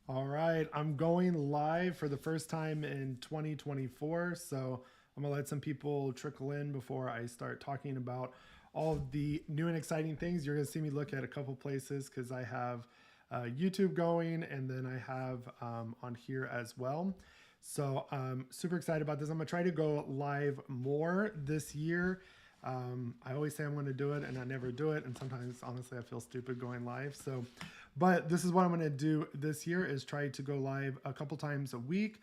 All right, I'm going live for the first time in 2024. So I'm gonna let some people trickle in before I start talking about all of the new and exciting things. You're gonna see me look at a couple places because I have YouTube going, and then I have on here as well. So I'm super excited about this. I'm gonna try to go live more this year. I always say I'm going to do it and I never do it. And sometimes, honestly, I feel stupid going live. So, but this is what I'm going to do this year is try to go live a couple times a week,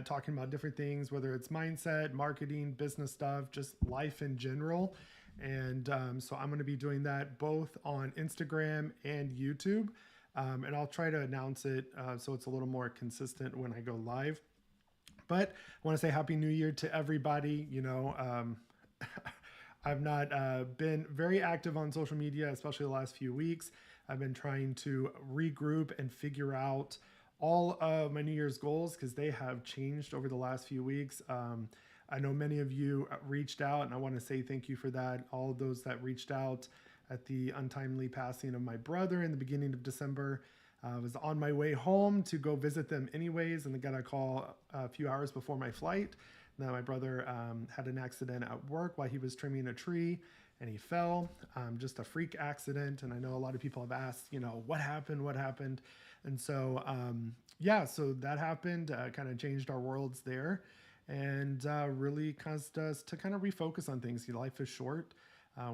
talking about different things, whether it's mindset, marketing, business stuff, just life in general. And so I'm going to be doing that both on Instagram and YouTube. And I'll try to announce it so it's a little more consistent when I go live. But I want to say Happy New Year to everybody. I've not been very active on social media, especially the last few weeks. I've been trying to regroup and figure out all of my New Year's goals because they have changed over the last few weeks. I know many of you reached out, and I want to say thank you for that. All of those that reached out at the untimely passing of my brother in the beginning of December. I was on my way home to go visit them anyways, and I got a call a few hours before my flight. Now my brother had an accident at work while he was trimming a tree and he fell, just a freak accident. And I know a lot of people have asked, what happened? And so, so that happened, kind of changed our worlds there and really caused us to kind of refocus on things. Life is short.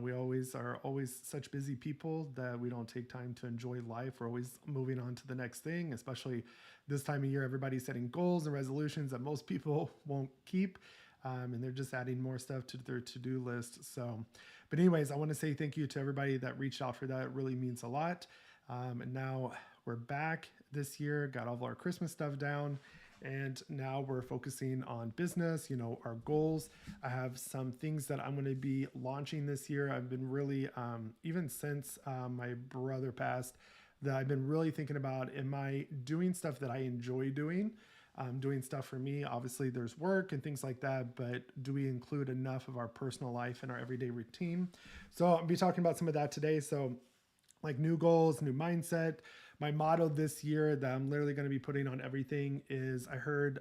We are always such busy people that we don't take time to enjoy life. We're always moving on to the next thing, especially this time of year. Everybody's setting goals and resolutions that most people won't keep. And they're just adding more stuff to their to-do list. So, but anyways, I want to say thank you to everybody that reached out for that. It really means a lot. And now we're back this year, got all of our Christmas stuff down. And now we're focusing on business, our goals. I have some things that I'm going to be launching this year. I've been really, even since my brother passed, that I've been really thinking about, am I doing stuff that I enjoy doing? Doing stuff for me. Obviously, there's work and things like that, but do we include enough of our personal life in our everyday routine? So I'll be talking about some of that today. So like new goals, new mindset. My motto this year that I'm literally going to be putting on everything is I heard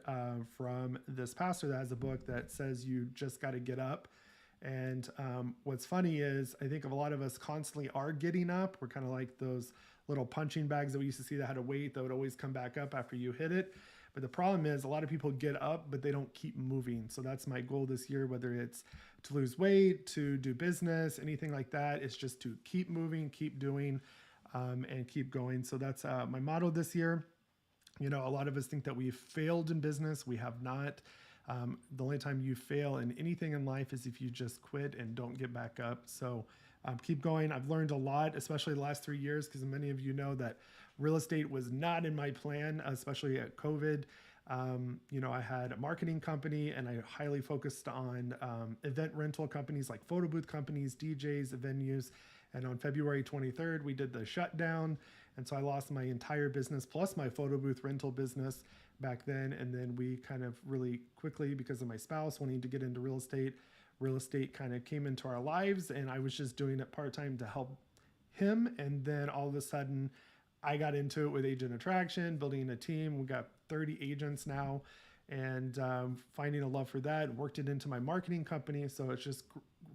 from this pastor that has a book that says you just got to get up. And what's funny is I think of a lot of us constantly are getting up. We're kind of like those little punching bags that we used to see that had a weight that would always come back up after you hit it. But the problem is a lot of people get up, but they don't keep moving. So that's my goal this year, whether it's to lose weight, to do business, anything like that. It's just to keep moving, keep doing, and keep going. So that's my motto this year. A lot of us think that we've failed in business. We have not. The only time you fail in anything in life is if you just quit and don't get back up. So keep going. I've learned a lot, especially the last 3 years, because many of you know that real estate was not in my plan, especially at COVID. I had a marketing company and I highly focused on event rental companies like photo booth companies, DJs, venues. And on February 23rd, we did the shutdown. And so I lost my entire business plus my photo booth rental business back then. And then we kind of really quickly, because of my spouse wanting to get into real estate kind of came into our lives. And I was just doing it part-time to help him. And then all of a sudden, I got into it with agent attraction, building a team. We got 30 agents now and finding a love for that, worked it into my marketing company. So it's just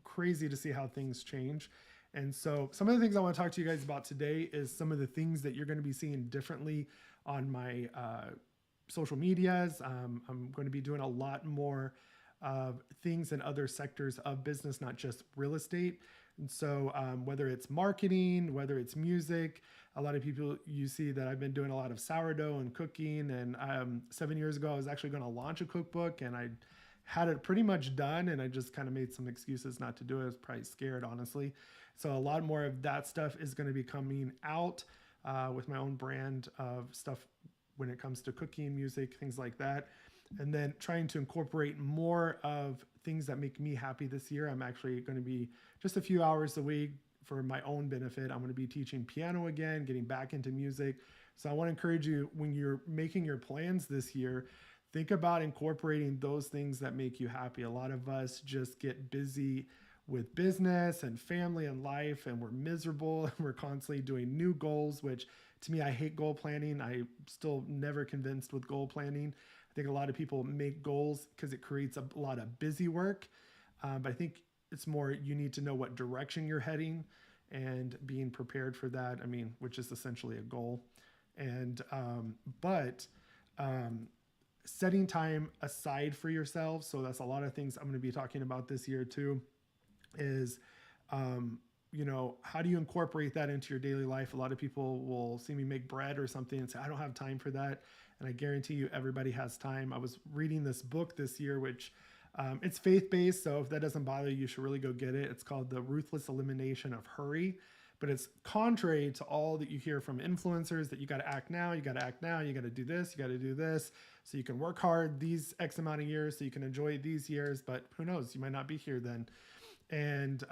crazy to see how things change. And so some of the things I want to talk to you guys about today is some of the things that you're going to be seeing differently on my social medias. I'm going to be doing a lot more things in other sectors of business, not just real estate. And so whether it's marketing, whether it's music, a lot of people, you see that I've been doing a lot of sourdough and cooking. And 7 years ago, I was actually going to launch a cookbook and I had it pretty much done. And I just kind of made some excuses not to do it. I was probably scared, honestly. So a lot more of that stuff is going to be coming out with my own brand of stuff when it comes to cooking, music, things like that. And then trying to incorporate more of things that make me happy this year. I'm actually going to be just a few hours a week for my own benefit. I'm going to be teaching piano again, getting back into music. So I want to encourage you, when you're making your plans this year, think about incorporating those things that make you happy. A lot of us just get busy with business and family and life, and we're miserable and we're constantly doing new goals, which To me, I hate goal planning. I still never convinced with goal planning. I think a lot of people make goals because it creates a lot of busy work. But I think it's more you need to know what direction you're heading and being prepared for that. I mean, which is essentially a goal. And but setting time aside for yourself. So that's a lot of things I'm going to be talking about this year too. Is how do you incorporate that into your daily life? A lot of people will see me make bread or something and say, I don't have time for that. And I guarantee you everybody has time. I was reading this book this year, which it's faith-based. So if that doesn't bother you, you should really go get it. It's called The Ruthless Elimination of Hurry. But it's contrary to all that you hear from influencers that you got to act now, you got to act now, you got to do this, you got to do this. So you can work hard these X amount of years so you can enjoy these years, but who knows, you might not be here then. And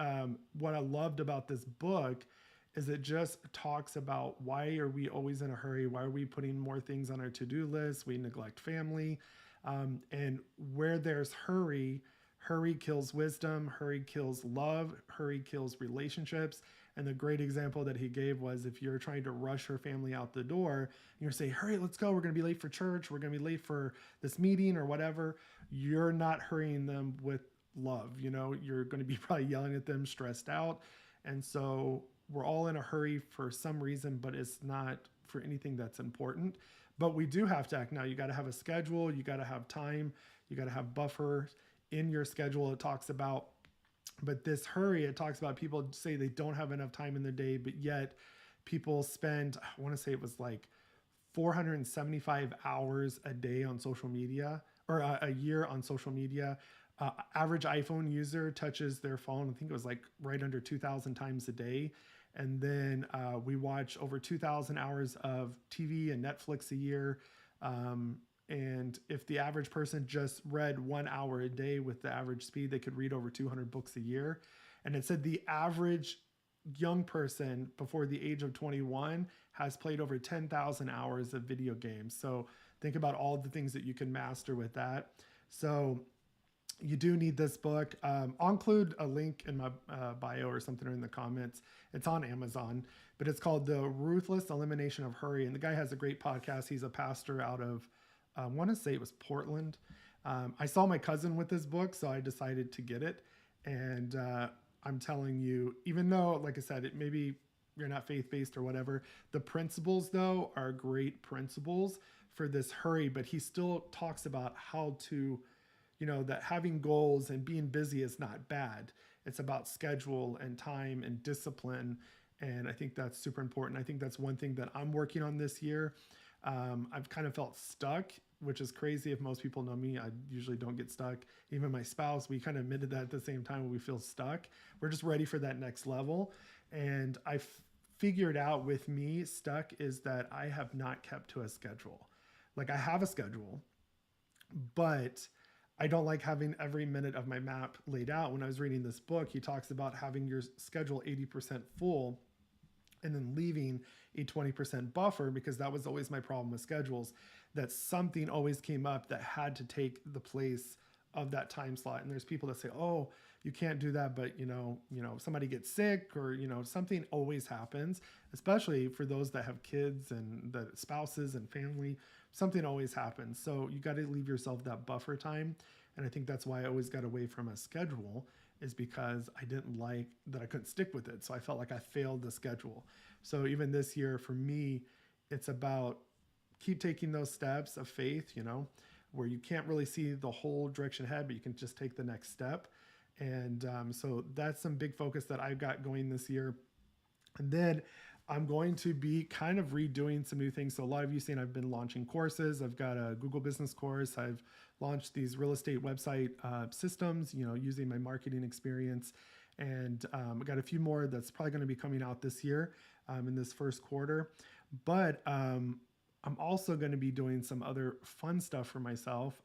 what I loved about this book is it just talks about why are we always in a hurry? Why are we putting more things on our to-do list? We neglect family. And where there's hurry, hurry kills wisdom, hurry kills love, hurry kills relationships. And the great example that he gave was if you're trying to rush your family out the door, and you're saying, hurry, let's go. We're going to be late for church. We're going to be late for this meeting or whatever. You're not hurrying them with love. You're going to be probably yelling at them, stressed out. And so we're all in a hurry for some reason, but it's not for anything that's important. But we do have to act now. You got to have a schedule. You got to have time. You got to have buffer in your schedule. It talks about, but this hurry, it talks about people say they don't have enough time in their day, but yet people spend, I want to say it was like 475 hours a day on social media, or a year on social media. Average iPhone user touches their phone, I think it was like right under 2,000 times a day. And then we watch over 2,000 hours of TV and Netflix a year. And if the average person just read 1 hour a day with the average speed, they could read over 200 books a year. And it said the average young person before the age of 21 has played over 10,000 hours of video games. So think about all the things that you can master with that. So you do need this book. I'll include a link in my bio or something or in the comments. It's on Amazon, but it's called The Ruthless Elimination of Hurry. And the guy has a great podcast. He's a pastor out of, I want to say it was Portland. I saw my cousin with this book, so I decided to get it. And I'm telling you, even though, like I said, maybe you're not faith-based or whatever, the principles though are great principles for this hurry, but he still talks about how to, that having goals and being busy is not bad. It's about schedule and time and discipline. And I think that's super important. I think that's one thing that I'm working on this year. I've kind of felt stuck, which is crazy. If most people know me, I usually don't get stuck. Even my spouse, we kind of admitted that at the same time when we feel stuck. We're just ready for that next level. And I figured out with me, stuck is that I have not kept to a schedule. Like I have a schedule, but I don't like having every minute of my map laid out. When I was reading this book, he talks about having your schedule 80% full and then leaving a 20% buffer, because that was always my problem with schedules, that something always came up that had to take the place of that time slot. And there's people that say, oh, you can't do that, but somebody gets sick or, something always happens, especially for those that have kids and the spouses and family, something always happens. So you got to leave yourself that buffer time. And I think that's why I always got away from a schedule, is because I didn't like that I couldn't stick with it. So I felt like I failed the schedule. So even this year for me, it's about keep taking those steps of faith, where you can't really see the whole direction ahead, but you can just take the next step. And so that's some big focus that I've got going this year. And then I'm going to be kind of redoing some new things. So a lot of you seen I've been launching courses. I've got a Google business course. I've launched these real estate website systems, using my marketing experience. And I got a few more that's probably going to be coming out this year in this first quarter. But I'm also going to be doing some other fun stuff for myself.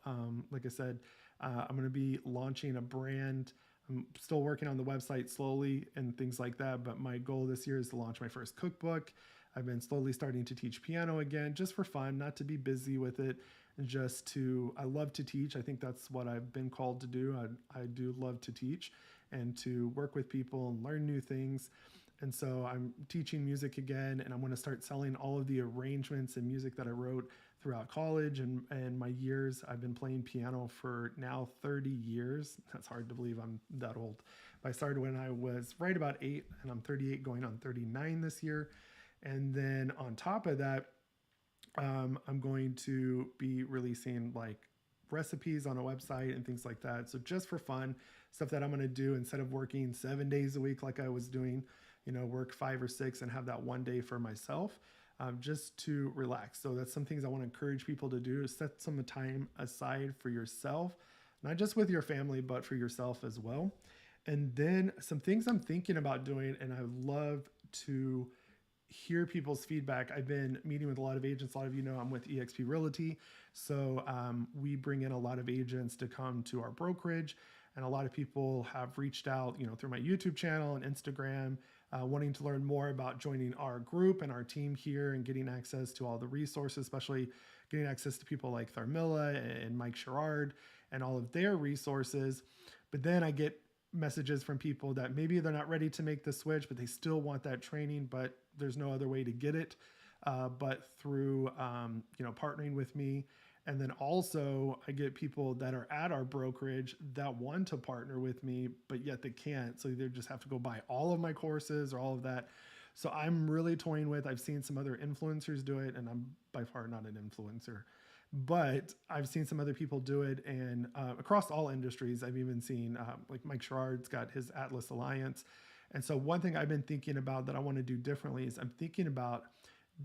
Like I said, I'm going to be launching a brand. I'm still working on the website slowly and things like that, but my goal this year is to launch my first cookbook. I've been slowly starting to teach piano again, just for fun, not to be busy with it, and I love to teach. I think that's what I've been called to do. I do love to teach and to work with people and learn new things. And so I'm teaching music again, and I'm going to start selling all of the arrangements and music that I wrote throughout college and my years. I've been playing piano for now 30 years. That's hard to believe I'm that old. But I started when I was right about 8, and I'm 38 going on 39 this year. And then on top of that, I'm going to be releasing like recipes on a website and things like that. So just for fun, stuff that I'm going to do instead of working 7 days a week like I was doing, work 5 or 6 and have that one day for myself, just to relax. So that's some things I want to encourage people to do, is set some time aside for yourself, not just with your family, but for yourself as well. And then some things I'm thinking about doing, and I love to hear people's feedback. I've been meeting with a lot of agents. A lot of you know I'm with eXp Realty. So we bring in a lot of agents to come to our brokerage. And a lot of people have reached out, through my YouTube channel and Instagram, wanting to learn more about joining our group and our team here and getting access to all the resources, especially getting access to people like Tharmila and Mike Sherrard and all of their resources. But then I get messages from people that maybe they're not ready to make the switch, but they still want that training, but there's no other way to get it, but through, partnering with me. And then also I get people that are at our brokerage that want to partner with me, but yet they can't. So they just have to go buy all of my courses or all of that. So I'm really toying with, I've seen some other influencers do it, and I'm by far not an influencer, but I've seen some other people do it. And across all industries, I've even seen like Mike Sherrard's got his Atlas Alliance. And so one thing I've been thinking about that I want to do differently is I'm thinking about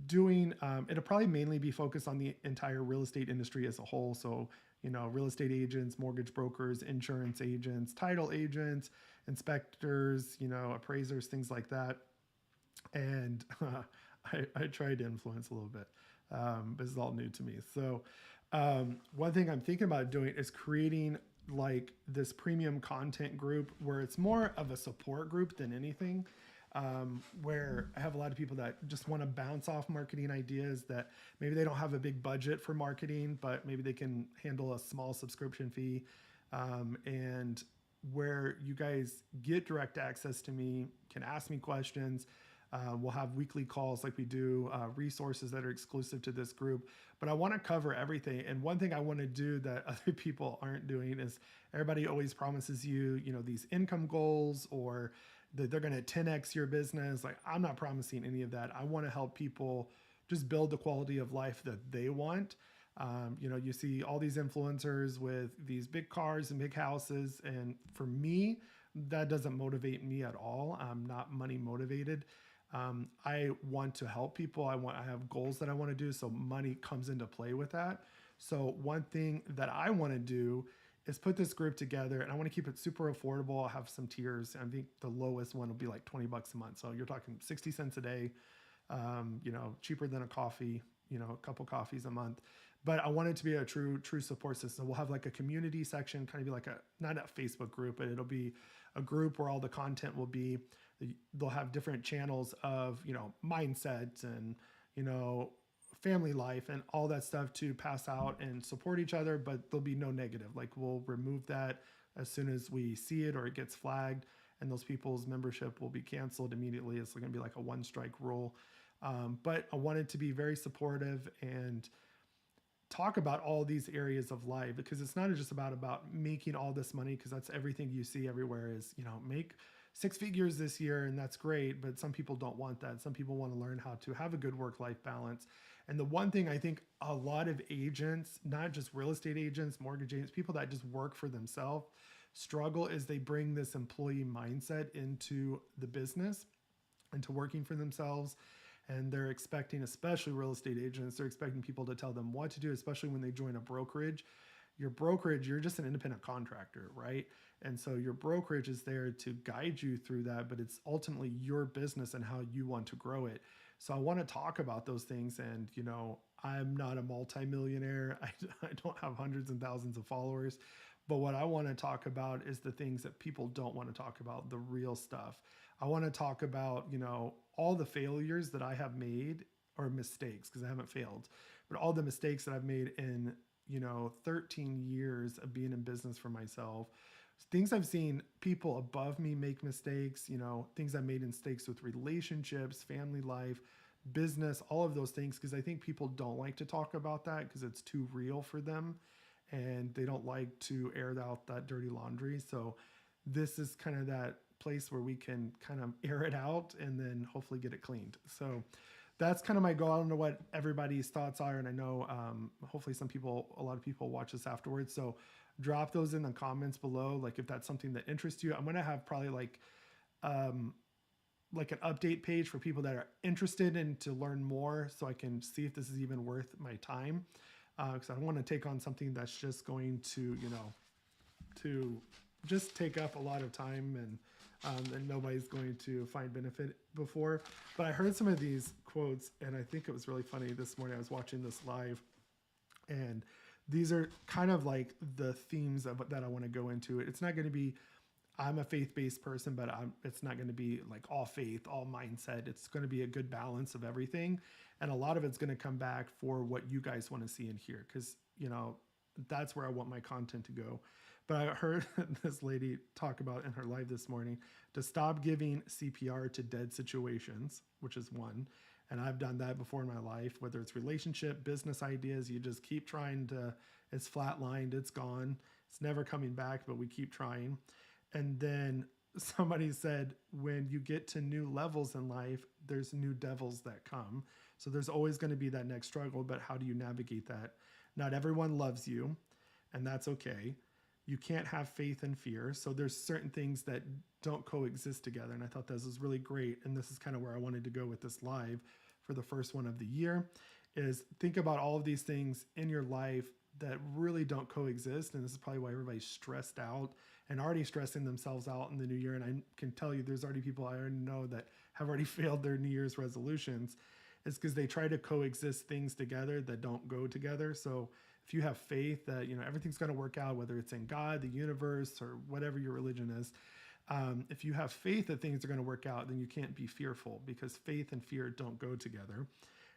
doing, it'll probably mainly be focused on the entire real estate industry as a whole. So, real estate agents, mortgage brokers, insurance agents, title agents, inspectors, appraisers, things like that. And I tried to influence a little bit. This is all new to me. So one thing I'm thinking about doing is creating like this premium content group where it's more of a support group than anything. Where I have a lot of people that just want to bounce off marketing ideas, that maybe they don't have a big budget for marketing, but maybe they can handle a small subscription fee. And where you guys get direct access to me, can ask me questions. We'll have weekly calls like we do, resources that are exclusive to this group. But I want to cover everything. And one thing I want to do that other people aren't doing is everybody always promises you, these income goals, or that they're going to 10x your business. Like, I'm not promising any of that. I want to help people just build the quality of life that they want. You see all these influencers with these big cars and big houses. And for me, that doesn't motivate me at all. I'm not money motivated. I want to help people. I have goals that I want to do. So money comes into play with that. So one thing that I want to do is put this group together, and I want to keep it super affordable. I'll have some tiers. I think the lowest one will be like $20 a month. So you're talking 60 cents a day, cheaper than a coffee, a couple coffees a month. But I want it to be a true support system. We'll have like a community section, kind of be like not a Facebook group, but it'll be a group where all the content will be. They'll have different channels of, mindsets and, family life and all that stuff to pass out and support each other, but there'll be no negative. Like, we'll remove that as soon as we see it or it gets flagged, and those people's membership will be canceled immediately. It's going to be like a 1-strike rule. But I wanted to be very supportive and talk about all these areas of life, because it's not just about making all this money, because that's everything you see everywhere is, make 6 figures this year, and that's great. But some people don't want that. Some people want to learn how to have a good work-life balance. And the one thing I think a lot of agents, not just real estate agents, mortgage agents, people that just work for themselves, struggle is they bring this employee mindset into the business, into working for themselves. And they're expecting, especially real estate agents, they're expecting people to tell them what to do, especially when they join a brokerage. Your brokerage, you're just an independent contractor, right? And so your brokerage is there to guide you through that, but it's ultimately your business and how you want to grow it. So I want to talk about those things. And, I'm not a multimillionaire. I don't have hundreds and thousands of followers. But what I want to talk about is the things that people don't want to talk about, the real stuff. I want to talk about, all the failures that I have made, or mistakes, because I haven't failed, but all the mistakes that I've made in, 13 years of being in business for myself, things I've seen people above me make mistakes, things I made mistakes with relationships, family life, business, all of those things. Cause I think people don't like to talk about that because it's too real for them and they don't like to air out that dirty laundry. So this is kind of that place where we can kind of air it out and then hopefully get it cleaned. So that's kind of my goal. I don't know what everybody's thoughts are. And I know hopefully a lot of people watch this afterwards. So drop those in the comments below. Like if that's something that interests you, I'm going to have probably like an update page for people that are interested in to learn more so I can see if this is even worth my time. Because I don't want to take on something that's just going to, to just take up a lot of time and nobody's going to find benefit before. But I heard some of these quotes and I think it was really funny this morning. I was watching this live and these are kind of like the themes that I want to go into. It's not going to be, I'm a faith-based person, but it's not going to be like all faith, all mindset. It's going to be a good balance of everything. And a lot of it's going to come back for what you guys want to see and hear. Cause that's where I want my content to go. But I heard this lady talk about in her live this morning to stop giving CPR to dead situations, which is one. And I've done that before in my life, whether it's relationship, business ideas, you just keep trying to, it's flatlined, it's gone. It's never coming back, but we keep trying. And then somebody said, when you get to new levels in life, there's new devils that come. So there's always going to be that next struggle, but how do you navigate that? Not everyone loves you, and that's okay. You can't have faith and fear. So there's certain things that don't coexist together. And I thought this was really great. And this is kind of where I wanted to go with this live for the first one of the year is think about all of these things in your life that really don't coexist. And this is probably why everybody's stressed out and already stressing themselves out in the new year. And I can tell you there's already people I already know that have already failed their New Year's resolutions. It's because they try to coexist things together that don't go together. So if you have faith that, everything's going to work out, whether it's in God, the universe, or whatever your religion is, if you have faith that things are going to work out, then you can't be fearful because faith and fear don't go together.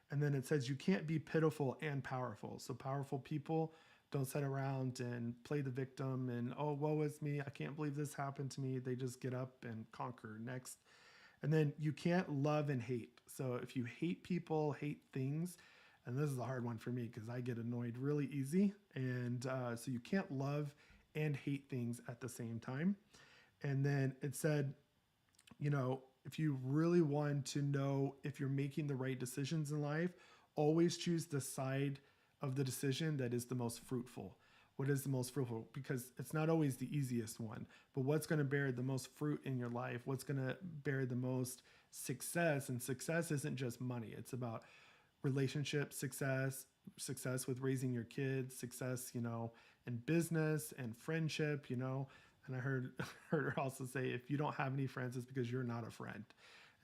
And then it says you can't be pitiful and powerful. So powerful people don't sit around and play the victim and, oh, woe is me. I can't believe this happened to me. They just get up and conquer next. And then you can't love and hate. So if you hate people, hate things, and this is a hard one for me because I get annoyed really easy. And so you can't love and hate things at the same time. And then it said, if you really want to know if you're making the right decisions in life, always choose the side of the decision that is the most fruitful. What is the most fruitful? Because it's not always the easiest one, but what's going to bear the most fruit in your life? What's going to bear the most success? And success isn't just money. It's about relationship success with raising your kids, success, in business and friendship, and I heard her also say, if you don't have any friends, it's because you're not a friend.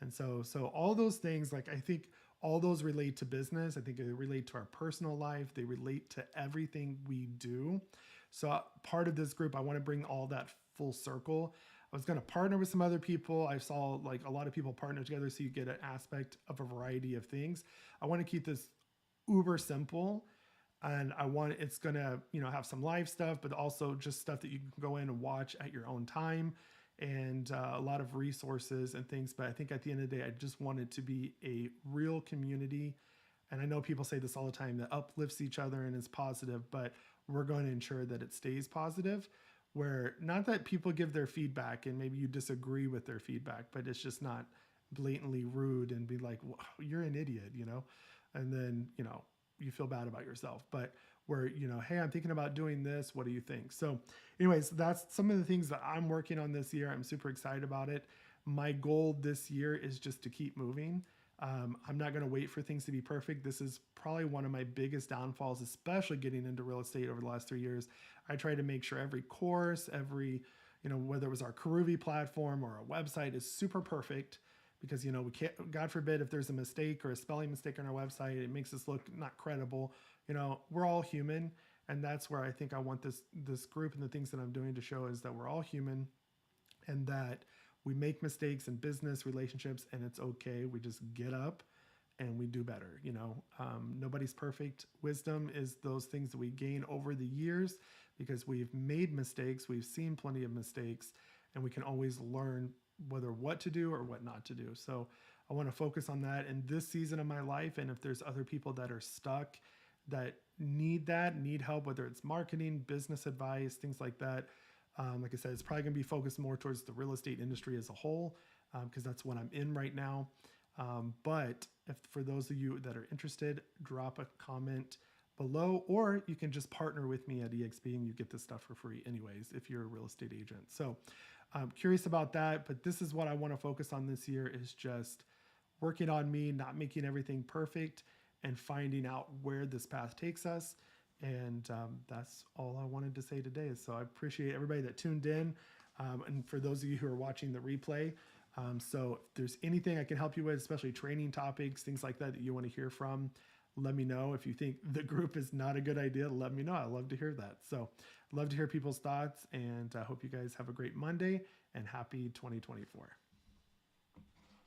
And so all those things, like I think all those relate to business. I think they relate to our personal life. They relate to everything we do. So part of this group, I want to bring all that full circle. I was going to partner with some other people. I saw like a lot of people partner together so you get an aspect of a variety of things. I want to keep this uber simple. And it's going to, have some live stuff, but also just stuff that you can go in and watch at your own time and a lot of resources and things. But I think at the end of the day, I just want it to be a real community. And I know people say this all the time, that uplifts each other and is positive, but we're going to ensure that it stays positive, where not that people give their feedback and maybe you disagree with their feedback, but it's just not blatantly rude and be like, well, you're an idiot, and then, you feel bad about yourself, but where, hey, I'm thinking about doing this. What do you think? So anyways, that's some of the things that I'm working on this year. I'm super excited about it. My goal this year is just to keep moving. I'm not going to wait for things to be perfect. This is probably one of my biggest downfalls, especially getting into real estate over the last 3 years. I try to make sure every course, whether it was our Karuvi platform or a website is super perfect. Because, we can't, God forbid, if there's a mistake or a spelling mistake on our website, it makes us look not credible. We're all human. And that's where I think I want this group and the things that I'm doing to show is that we're all human and that we make mistakes in business relationships and it's okay. We just get up and we do better. Nobody's perfect. Wisdom is those things that we gain over the years because we've made mistakes. We've seen plenty of mistakes, and we can always learn whether what to do or what not to do. So I want to focus on that in this season of my life. And if there's other people that are stuck that need help, whether it's marketing, business advice, things like that. Like I said, it's probably going to be focused more towards the real estate industry as a whole, because that's what I'm in right now. But if for those of you that are interested, drop a comment below, or you can just partner with me at EXP and you get this stuff for free anyways, if you're a real estate agent. So I'm curious about that, but this is what I want to focus on this year, is just working on me, not making everything perfect, and finding out where this path takes us. And that's all I wanted to say today. So I appreciate everybody that tuned in. And for those of you who are watching the replay, so if there's anything I can help you with, especially training topics, things like that you want to hear from, let me know. If you think the group is not a good idea, let me know. I'd love to hear that. So I'd love to hear people's thoughts, and I hope you guys have a great Monday and happy 2024.